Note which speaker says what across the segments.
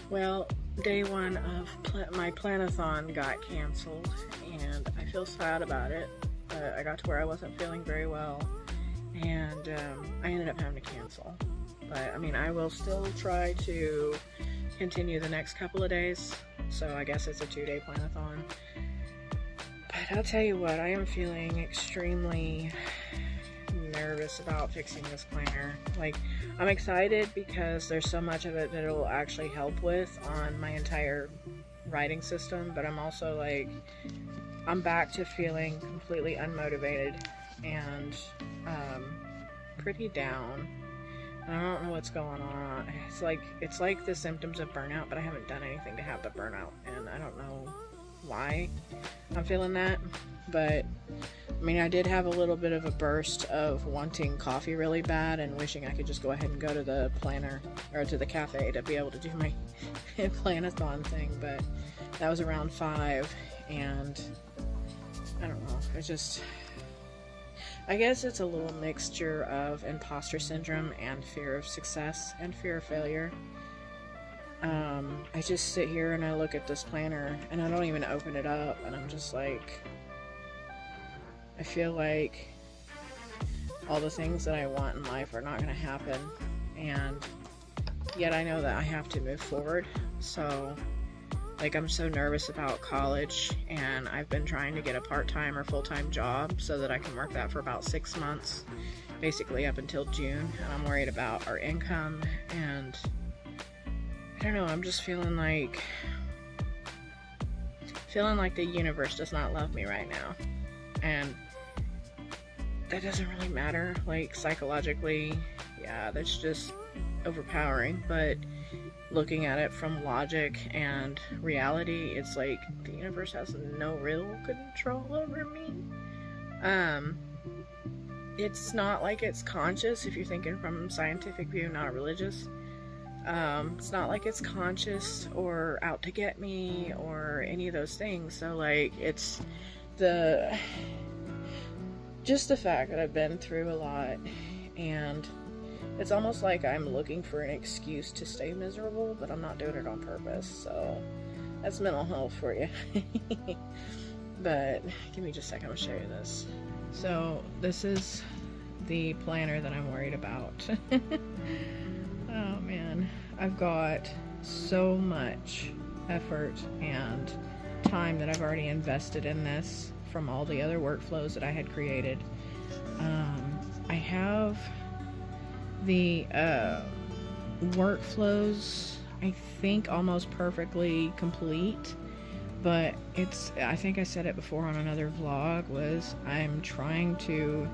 Speaker 1: Well, day one of my Planathon got canceled, and I feel sad about it. I got to where I wasn't feeling very well, and I ended up having to cancel. But I mean, I will still try to continue the next couple of days, so I guess it's a 2-day Planathon. But I'll tell you what, I am feeling extremely nervous about fixing this planner. Like, I'm excited because there's so much of it that it'll actually help with on my entire writing system, but I'm also like, I'm back to feeling completely unmotivated and pretty down. I don't know what's going on. It's like the symptoms of burnout, but I haven't done anything to have the burnout, and I don't know why I'm feeling that. But I mean, I did have a little bit of a burst of wanting coffee really bad and wishing I could just go ahead and go to the planner or to the cafe to be able to do my Planathon thing, but that was around 5, and I don't know, it's just, I guess it's a little mixture of imposter syndrome and fear of success and fear of failure. I just sit here and I look at this planner and I don't even open it up, and I'm just like, I feel like all the things that I want in life are not going to happen, and yet I know that I have to move forward. So like, I'm so nervous about college, and I've been trying to get a part-time or full-time job so that I can work that for about 6 months, basically up until June, and I'm worried about our income, and I don't know, I'm just feeling like the universe does not love me right now, and that doesn't really matter. Like, psychologically, yeah, that's just overpowering, but looking at it from logic and reality, it's like the universe has no real control over me. It's not like it's conscious, if you're thinking from a scientific view, not religious. It's not like it's conscious or out to get me or any of those things. So like, it's just the fact that I've been through a lot, and it's almost like I'm looking for an excuse to stay miserable, but I'm not doing it on purpose. So that's mental health for you. But give me just a second, I'll show you this. So this is the planner that I'm worried about. Oh man, I've got so much effort and time that I've already invested in this from all the other workflows that I had created. I have the workflows, I think, almost perfectly complete, but I think I said it before on another vlog, was I'm trying to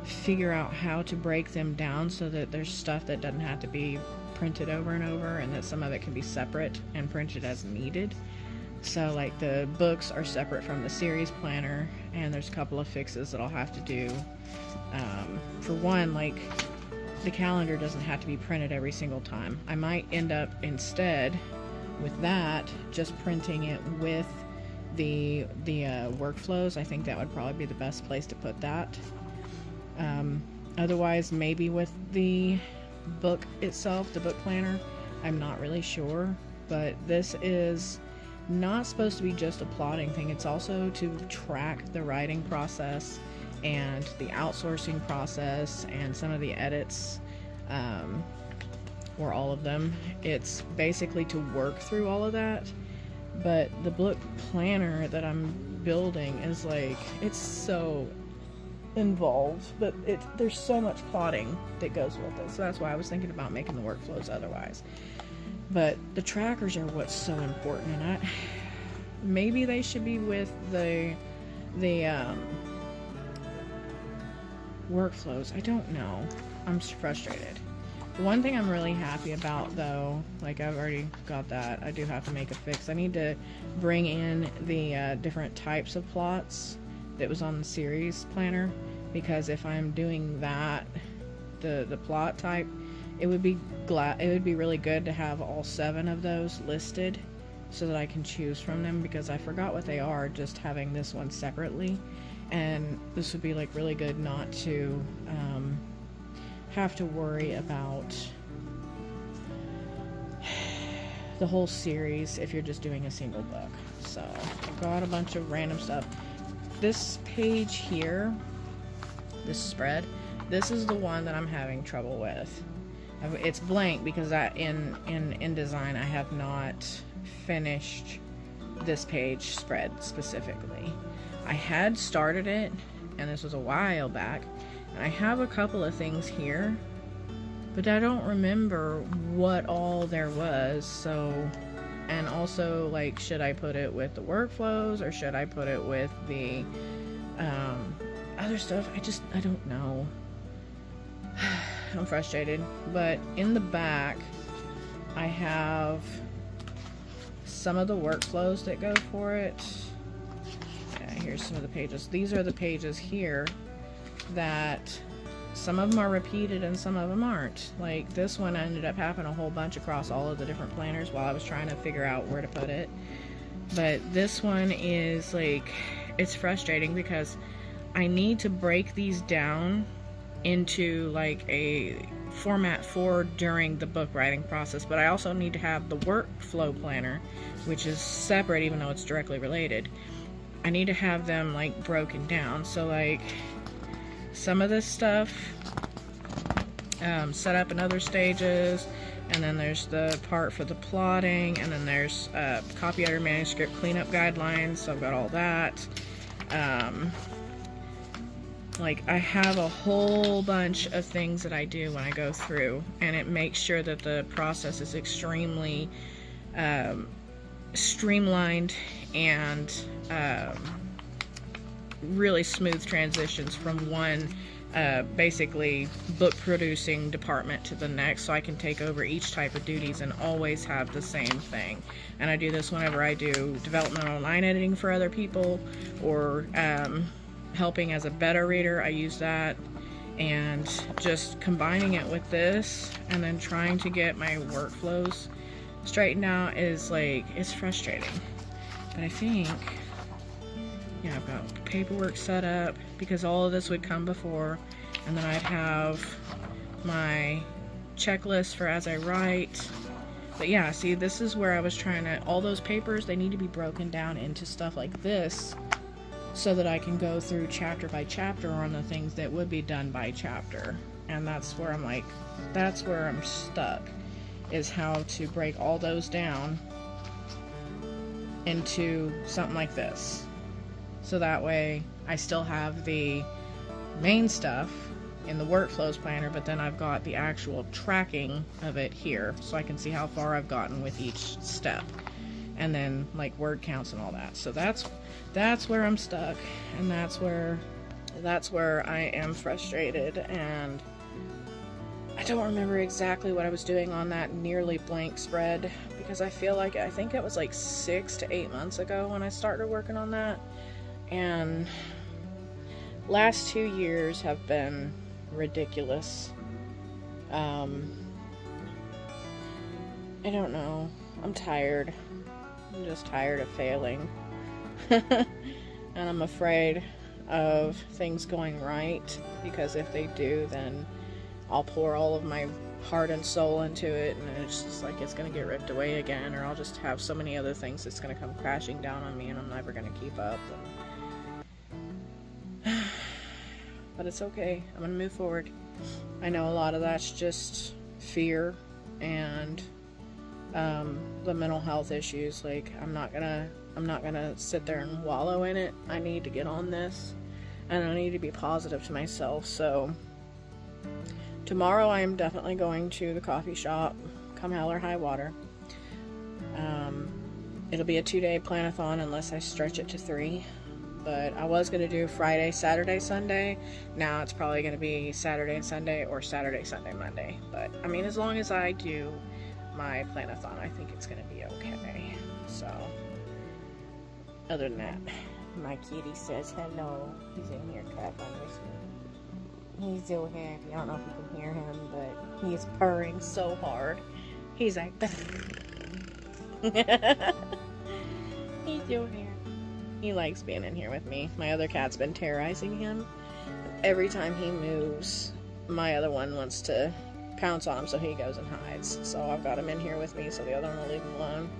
Speaker 1: figure out how to break them down so that there's stuff that doesn't have to be printed over and over, and that some of it can be separate and printed as needed. So like, the books are separate from the series planner, and there's a couple of fixes that I'll have to do. For one, like, the calendar doesn't have to be printed every single time. I might end up instead with that just printing it with the workflows. I think that would probably be the best place to put that. Otherwise, maybe with the book itself, the book planner, I'm not really sure, but this is not supposed to be just a plotting thing. It's also to track the writing process and the outsourcing process and some of the edits, or all of them. It's basically to work through all of that. But the book planner that I'm building is like, it's so involved, but there's so much plotting that goes with it. So that's why I was thinking about making the workflows otherwise. But the trackers are what's so important, and maybe they should be with the workflows. I don't know. I'm frustrated. The one thing I'm really happy about, though, like, I've already got that. I do have to make a fix. I need to bring in the different types of plots that was on the series planner, because if I'm doing that, the plot type, it would be really good to have all 7 of those listed, so that I can choose from them, because I forgot what they are just having this one separately, and this would be like really good not to have to worry about the whole series if you're just doing a single book. So I've got a bunch of random stuff. This page here, this spread, this is the one that I'm having trouble with. It's blank because in InDesign I have not finished this page spread specifically. I had started it, and this was a while back, and I have a couple of things here, but I don't remember what all there was. So, and also, like, should I put it with the workflows or should I put it with the other stuff? I don't know. I'm frustrated. But in the back, I have some of the workflows that go for it. Yeah, here's some of the pages. These are the pages here that some of them are repeated and some of them aren't. Like this one ended up having a whole bunch across all of the different planners while I was trying to figure out where to put it. But this one is like, it's frustrating because I need to break these down into like a format for during the book writing process, but I also need to have the workflow planner, which is separate even though it's directly related. I need to have them like broken down. So like some of this stuff set up in other stages, and then there's the part for the plotting, and then there's copy editor manuscript cleanup guidelines, so I've got all that. Like I have a whole bunch of things that I do when I go through, and it makes sure that the process is extremely streamlined and really smooth transitions from one basically book producing department to the next, so I can take over each type of duties and always have the same thing. And I do this whenever I do developmental line editing for other people, or helping as a beta reader. I use that, and just combining it with this and then trying to get my workflows straightened out is like, it's frustrating. But I think, yeah, I've got paperwork set up because all of this would come before, and then I'd have my checklist for as I write. But yeah, see, this is where I was trying to, all those papers, they need to be broken down into stuff like this so that I can go through chapter by chapter on the things that would be done by chapter. And that's where I'm like, that's where I'm stuck, is how to break all those down into something like this. So that way I still have the main stuff in the workflows planner, but then I've got the actual tracking of it here, so I can see how far I've gotten with each step, and then like word counts and all that. So that's where I'm stuck, and that's where I am frustrated, and I don't remember exactly what I was doing on that nearly blank spread, because I think it was like 6 to 8 months ago when I started working on that. And last 2 years have been ridiculous. I don't know. I'm tired. I'm just tired of failing. And I'm afraid of things going right, because if they do, then I'll pour all of my heart and soul into it, and it's just like it's gonna get ripped away again, or I'll just have so many other things that's gonna come crashing down on me, and I'm never gonna keep up. But it's okay. I'm gonna move forward. I know a lot of that's just fear and the mental health issues. Like I'm not gonna sit there and wallow in it. I need to get on this, and I need to be positive to myself. So tomorrow I am definitely going to the coffee shop, come hell or high water. It'll be a 2-day Planathon unless I stretch it to 3. But I was going to do Friday, Saturday, Sunday. Now it's probably going to be Saturday and Sunday, or Saturday, Sunday, Monday. But, I mean, as long as I do my Planathon, I think it's going to be okay. So, other than that, my kitty says hello. He's in here cracking with me. He's so happy. I don't know if you can hear him, but he's purring so hard. He's like, He's still here. He likes being in here with me. My other cat's been terrorizing him. Every time he moves, my other one wants to pounce on him, so he goes and hides. So I've got him in here with me, so the other one will leave him alone.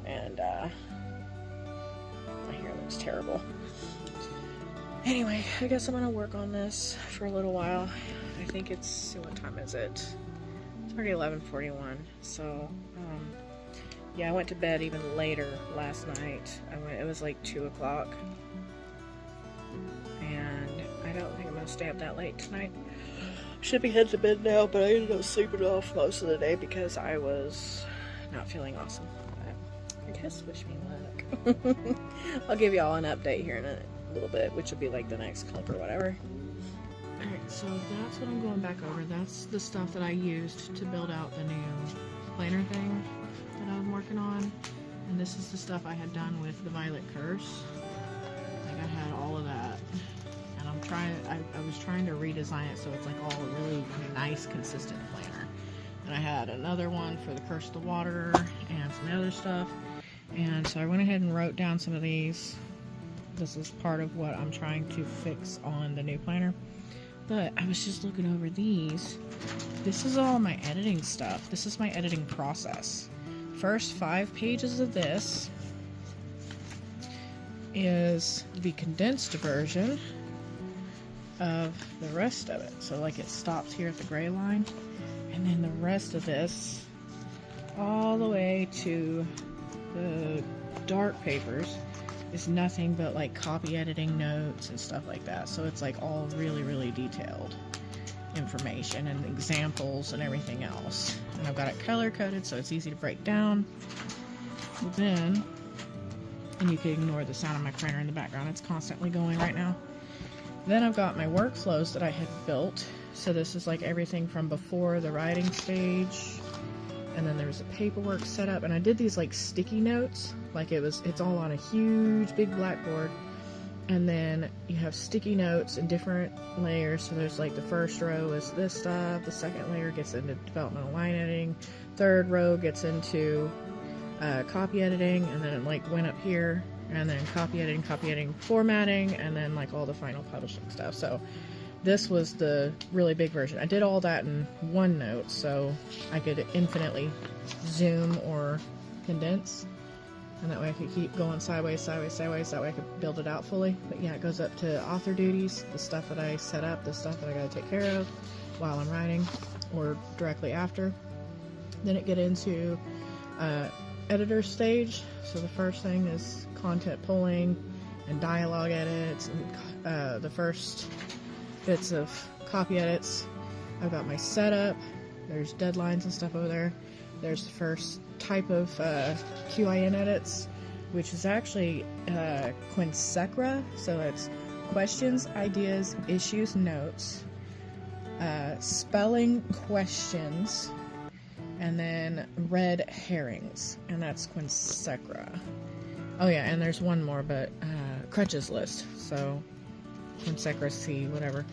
Speaker 1: And my hair looks terrible. Anyway, I guess I'm gonna work on this for a little while. I think it's, what time is it? It's already 11:41. So yeah, I went to bed even later last night. It was like 2 o'clock. And I don't think I'm gonna stay up that late tonight. Should be heading to bed now, but I ended up sleeping off most of the day because I was not feeling awesome. But I guess wish me luck. I'll give you all an update here in a little bit, which will be like the next clip or whatever. Alright, so that's what I'm going back over. That's the stuff that I used to build out the new planner thing that I'm working on. And this is the stuff I had done with the Violet Curse. Like, I had all of that. And I was trying to redesign it so it's like all a really nice, consistent planner. And I had another one for the Curse of the Water and some other stuff. And so I went ahead and wrote down some of these. This is part of what I'm trying to fix on the new planner. But I was just looking over these. This is all my editing stuff. This is my editing process. First 5 pages of this is the condensed version of the rest of it. So like it stops here at the gray line. And then the rest of this all the way to the dark papers is nothing but like copy editing notes and stuff like that. So it's like all really, really detailed information and examples and everything else. And I've got it color coded so it's easy to break down. Then, and you can ignore the sound of my printer in the background, it's constantly going right now. Then I've got my workflows that I had built. So this is like everything from before the writing stage, and then there's a paperwork set up, and I did these like sticky notes, like it's all on a huge big blackboard, and then you have sticky notes in different layers. So there's like the first row is this stuff, the second layer gets into developmental line editing, third row gets into copy editing, and then it like went up here, and then copy editing, formatting, and then like all the final publishing stuff. So this was the really big version. I did all that in OneNote, so I could infinitely zoom or condense. And that way I could keep going sideways, sideways, sideways. That way I could build it out fully. But yeah, it goes up to author duties, the stuff that I set up, the stuff that I gotta take care of while I'm writing or directly after. Then it get into editor stage. So the first thing is content pulling and dialogue edits, and the first bits of copy edits. I've got my setup, there's deadlines and stuff over there. There's the first type of QIN edits, which is actually Quinsecra, so it's questions, ideas, issues, notes, spelling questions, and then red herrings, and that's Quinsecra. Oh yeah, and there's one more, but crutches list, so Quinsecra C, whatever.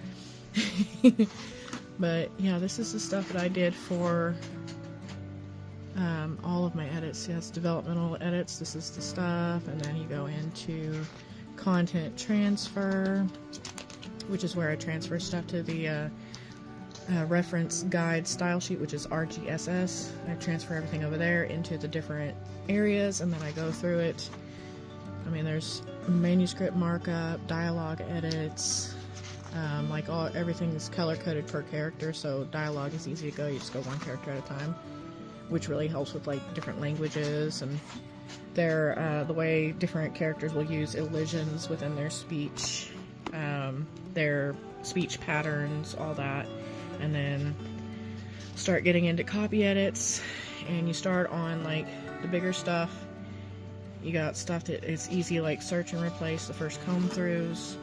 Speaker 1: But yeah, this is the stuff that I did for all of my edits. Yes, developmental edits, this is the stuff, and then you go into content transfer, which is where I transfer stuff to the reference guide style sheet, which is RGSS. I transfer everything over there into the different areas, and then I go through it. I mean, there's manuscript markup, dialogue edits, like everything is color coded per character, so dialogue is easy to go. You just go one character at a time, which really helps with like different languages and the way different characters will use elisions within their speech patterns, all that. And then start getting into copy edits, and you start on like the bigger stuff. You got stuff that is easy, like search and replace, the first comb throughs,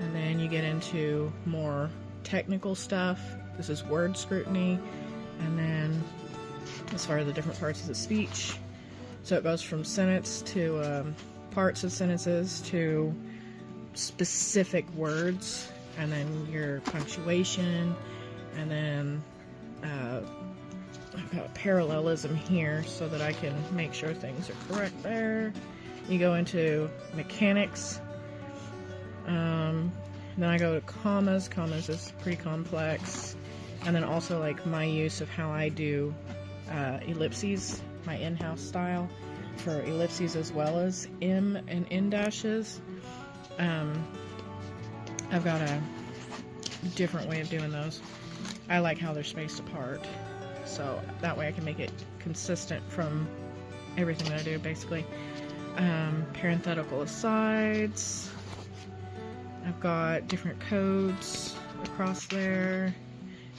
Speaker 1: and then you get into more technical stuff. This is word scrutiny, and then as far as the different parts of the speech, so it goes from sentence to parts of sentences to specific words, and then your punctuation, and then I've got parallelism here so that I can make sure things are correct there. You go into mechanics. Then I go to commas. Commas is pretty complex. And then also like my use of how I do ellipses, my in-house style for ellipses as well as M and N dashes. I've got a different way of doing those. I like how they're spaced apart, so that way I can make it consistent from everything that I do, basically. Parenthetical asides. I've got different codes across there.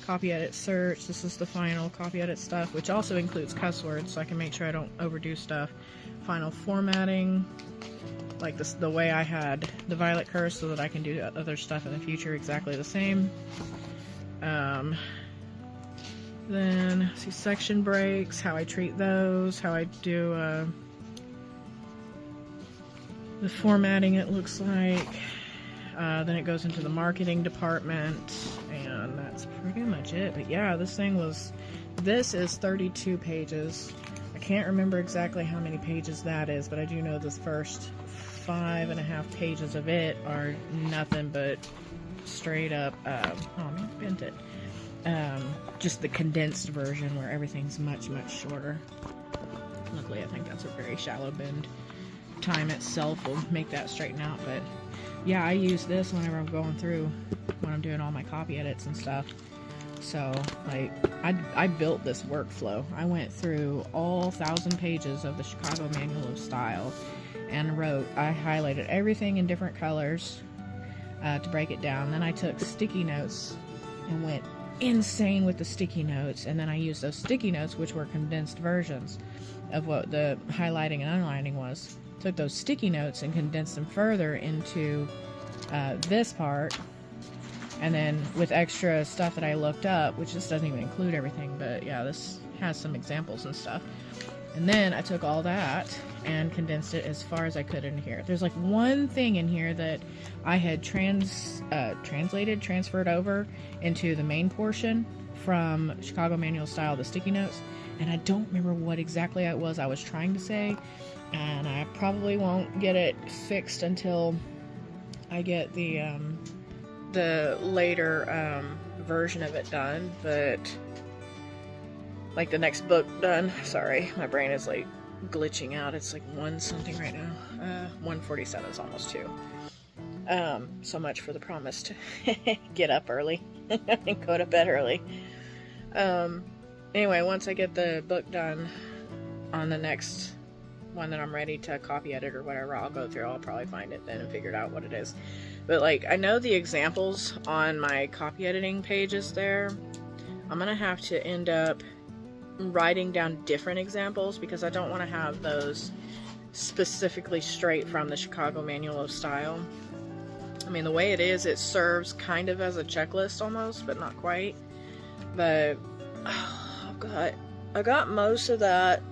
Speaker 1: Copy, edit, search. This is the final copy, edit stuff, which also includes cuss words, so I can make sure I don't overdo stuff. Final formatting, like this, the way I had the violet curse, so that I can do other stuff in the future exactly the same. Then see section breaks, how I treat those, how I do the formatting, it looks like. Then it goes into the marketing department, and that's pretty much it. But yeah, this is 32 pages. I can't remember exactly how many pages that is, but I do know the first 5.5 pages of it are nothing but straight up, oh man, I bent it. Just the condensed version where everything's much, much shorter. Luckily, I think that's a very shallow bend. Time itself will make that straighten out, but yeah, I use this whenever I'm going through, when I'm doing all my copy edits and stuff. So, like, I built this workflow. I went through all 1,000 pages of the Chicago Manual of Style and I highlighted everything in different colors to break it down. Then I took sticky notes and went insane with the sticky notes, and then I used those sticky notes, which were condensed versions of what the highlighting and underlining was. Took those sticky notes and condensed them further into this part, and then with extra stuff that I looked up, which just doesn't even include everything, but yeah, this has some examples and stuff. And then I took all that and condensed it as far as I could in here. There's like one thing in here that I had transferred over into the main portion from Chicago Manual Style, the sticky notes, and I don't remember what exactly it was I was trying to say, and I probably won't get it fixed until I get the later version of it done, but like the next book done. Sorry, my brain is like glitching out. It's like 1 something right now. 1:47 is almost 2. So much for the promise to get up early and go to bed early. Anyway, once I get the book done on the next one that I'm ready to copy edit or whatever, I'll go through. I'll probably find it then and figure out what it is. But like, I know the examples on my copy editing pages there. I'm gonna have to end up writing down different examples because I don't want to have those specifically straight from the Chicago Manual of Style. I mean, the way it is, it serves kind of as a checklist almost, but not quite. But I got most of that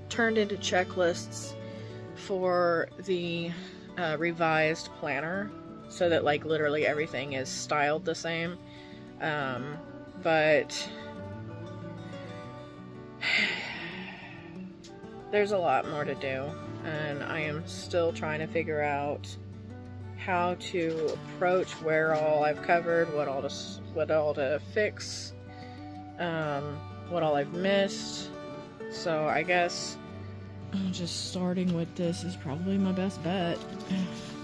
Speaker 1: turned into checklists for the revised planner, so that like literally everything is styled the same. But there's a lot more to do, and I am still trying to figure out how to approach where all I've covered, what all to fix, what all I've missed. So I guess just starting with this is probably my best bet.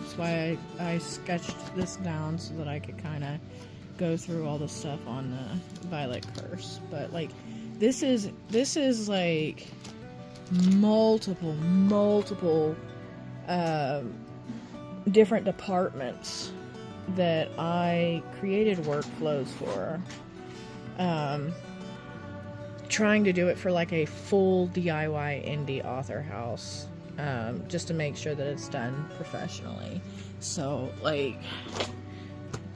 Speaker 1: That's why I sketched this down so that I could kind of go through all the stuff on the Violet Curse. But like, this is like multiple different departments that I created workflows for. Trying to do it for like a full DIY indie author house, just to make sure that it's done professionally. So like,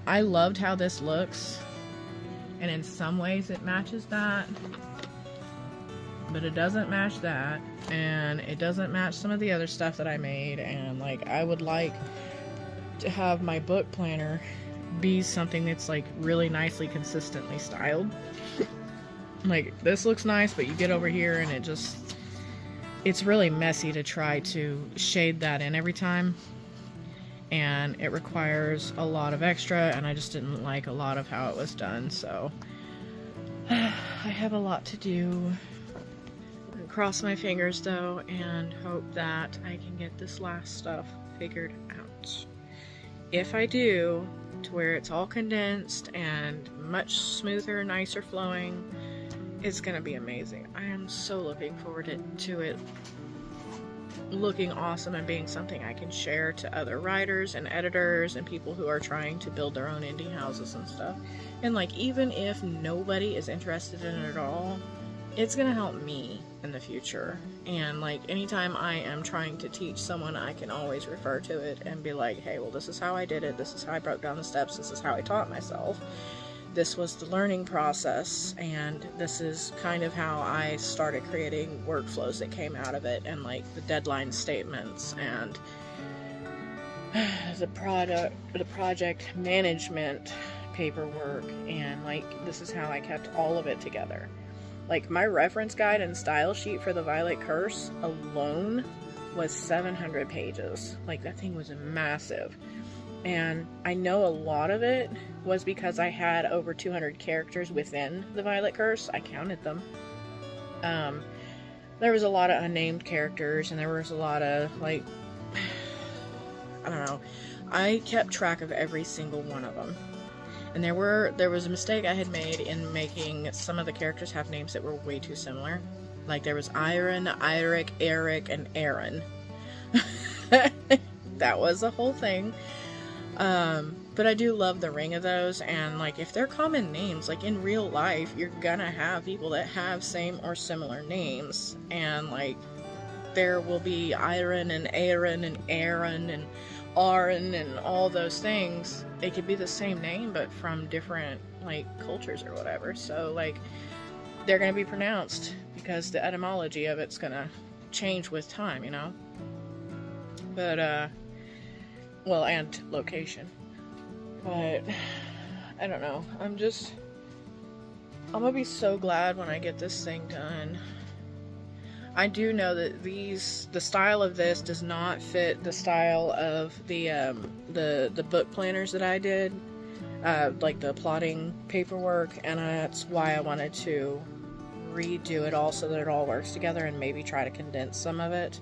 Speaker 1: I loved how this looks, and in some ways it matches that, but it doesn't match that, and it doesn't match some of the other stuff that I made. And like, I would like to have my book planner be something that's like really nicely consistently styled. Like, this looks nice, but you get over here and it's really messy to try to shade that in every time. And it requires a lot of extra, and I just didn't like a lot of how it was done, so I have a lot to do. Cross my fingers though and hope that I can get this last stuff figured out. If I do, to where it's all condensed and much smoother, nicer flowing, it's gonna be amazing. I am so looking forward to it looking awesome and being something I can share to other writers and editors and people who are trying to build their own indie houses and stuff. And like, even if nobody is interested in it at all, it's gonna help me in the future. And like, anytime I am trying to teach someone, I can always refer to it and be like, hey, well, this is how I did it, this is how I broke down the steps, this is how I taught myself, this was the learning process, and this is kind of how I started creating workflows that came out of it, and like the deadline statements and the project management paperwork, and like, this is how I kept all of it together. Like, my reference guide and style sheet for the Violet Curse alone was 700 pages. Like, that thing was massive. And I know a lot of it was because I had over 200 characters within the Violet Curse. I counted them. There was a lot of unnamed characters, and there was a lot of, like, I don't know. I kept track of every single one of them. And there was a mistake I had made in making some of the characters have names that were way too similar. Like, there was Iron, Iric, Eric, and Aaron. That was a whole thing. But I do love the ring of those, and like, if they're common names, like in real life, you're gonna have people that have same or similar names, and like, there will be Iron and Aaron and Aaron and Aaron and all those things. It could be the same name, but from different like cultures or whatever. So like, they're gonna be pronounced because the etymology of it's gonna change with time, you know. But well, and location. But I don't know. I'm gonna be so glad when I get this thing done. I do know that the style of this does not fit the style of the book planners that I did, like the plotting paperwork, and that's why I wanted to redo it all so that it all works together, and maybe try to condense some of it,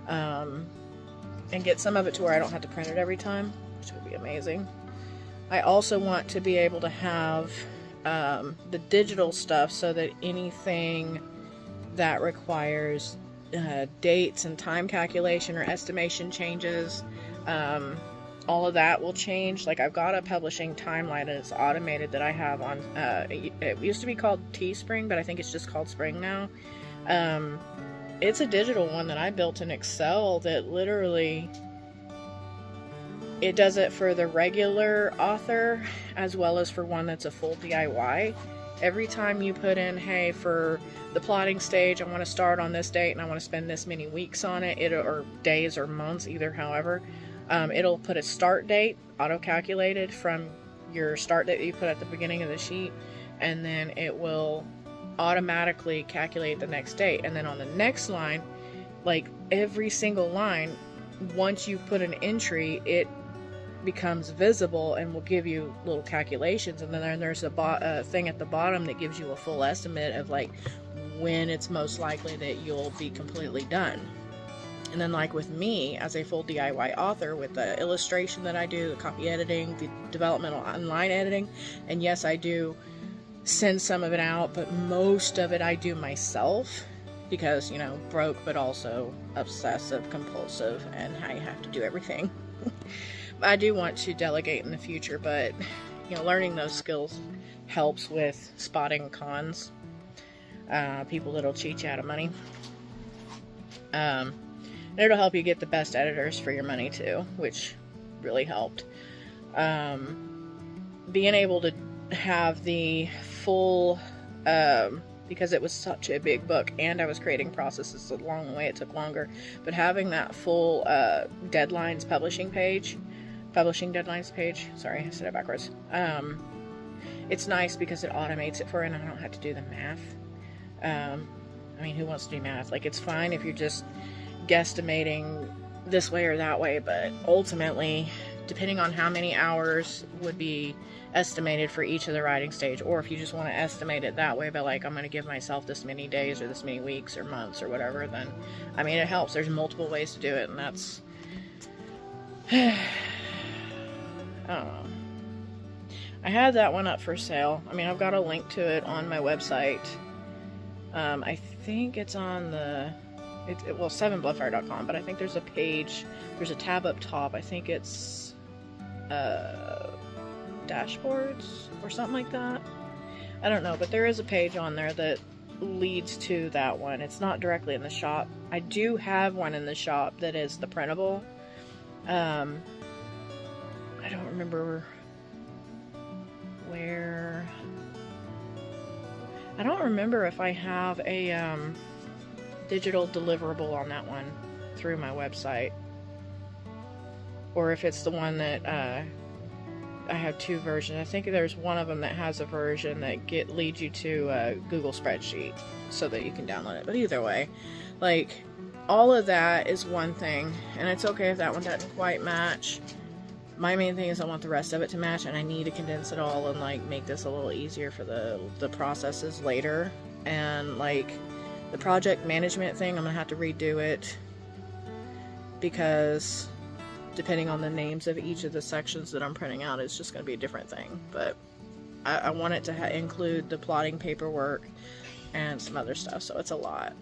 Speaker 1: and get some of it to where I don't have to print it every time, which would be amazing. I also want to be able to have the digital stuff so that anything that requires dates and time calculation or estimation changes, all of that will change. Like, I've got a publishing timeline and it's automated that I have on, it used to be called Teespring, but I think it's just called Spring now. It's a digital one that I built in Excel that literally, it does it for the regular author as well as for one that's a full DIY. Every time you put in, hey, for the plotting stage, I want to start on this date and I want to spend this many weeks on it, or days or months, either, however, it'll put a start date, auto-calculated from your start date that you put at the beginning of the sheet, and then it will automatically calculate the next date. And then on the next line, like every single line, once you put an entry, it becomes visible and will give you little calculations, and then there's a thing at the bottom that gives you a full estimate of like when it's most likely that you'll be completely done. And then, like with me as a full DIY author, with the illustration that I do, the copy editing, the developmental online editing, and yes, I do send some of it out, but most of it I do myself because, you know, broke, but also obsessive compulsive, and how you have to do everything. I do want to delegate in the future, but, you know, learning those skills helps with spotting cons, people that'll cheat you out of money. And it'll help you get the best editors for your money too, which really helped. Being able to have the full, because it was such a big book and I was creating processes along the way, it took longer, but having that full publishing deadlines page, sorry, I said it backwards, it's nice because it automates it for her and I don't have to do the math. I mean, who wants to do math? Like, it's fine if you're just guesstimating this way or that way, but ultimately, depending on how many hours would be estimated for each of the writing stage, or if you just want to estimate it that way, but like, I'm going to give myself this many days or this many weeks or months or whatever, then, I mean, it helps. There's multiple ways to do it, and that's, I don't know. I had that one up for sale. I mean, I've got a link to it on my website. I think it's on the, well, 7bloodfire.com, but I think there's a page, there's a tab up top. I think it's dashboards or something like that. I don't know, but there is a page on there that leads to that one. It's not directly in the shop. I do have one in the shop that is the printable. I don't remember where. I don't remember if I have a digital deliverable on that one through my website, or if it's the one that I have two versions. I think there's one of them that has a version that leads you to a Google spreadsheet so that you can download it. But either way, like, all of that is one thing, and it's okay if that one doesn't quite match. My main thing is I want the rest of it to match, and I need to condense it all and like make this a little easier for the processes later. And like the project management thing, I'm gonna have to redo it because depending on the names of each of the sections that I'm printing out, it's just gonna be a different thing. But I want it to include the plotting paperwork and some other stuff, so it's a lot.